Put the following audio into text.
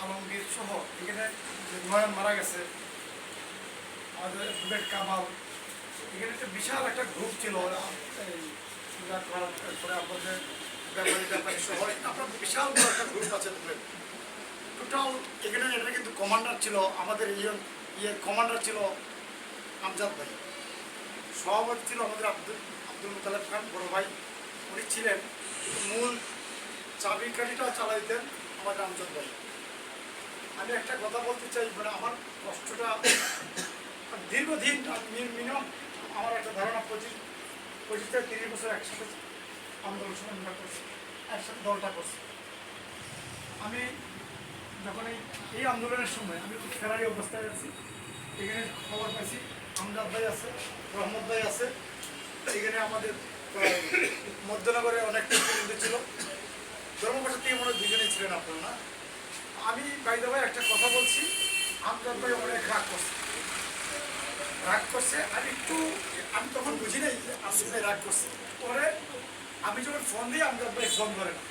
আলমগীর সহ এখানে নয়ন মারা গেছে, আমাদের বুলেট কামাল, এখানে একটা বিশাল একটা গ্রুপ ছিল। পরে আমাদের ব্যাপারী সহ আপনার বিশাল বড় একটা গ্রুপ আছে। টোটাল এখানে এটা কিন্তু কমান্ডার ছিল আমাদের কমান্ডার ছিল আমজাদ ভাই, সভাপতি ছিল আমাদের আব্দুল মুতালেব খান বড় ভাই, উনি ছিলেন। মূল চাবিকাঠিটা চালাইতেন আমাদের আমজাদ ভাই। আমি একটা কথা বলতে চাই, মানে আমার কষ্টটা দীর্ঘদিন মিনিমাম আমার একটা ধারণা 25 থেকে 30 বছর একসাথে আন্দোলন সংগ্রাম করছি, একসাথে দলটা করছি। আমি যখন এই আন্দোলনের সময় আমি খুব ফেরারি অবস্থায় আছি, এখানে খবর পাইছি আমজাদ ভাই আছে, রহমত ভাই আছে, এখানে আমাদের মধ্যনগরে অনেক প্রতিনিধি ছিল, ধর্মপাশা থেকে মনে হয় দুজনেই ছিলেন আপনারা না। আমি বাইদা ভাই একটা কথা বলছি, আমজাদ ভাই অনেক রাগ করছে আর একটু আমি তখন বুঝি নাই যে আমজাদ ভাই রাগ করছে। পরে আমি যখন ফোন দিই আমজাদ ভাই ফোন করে না,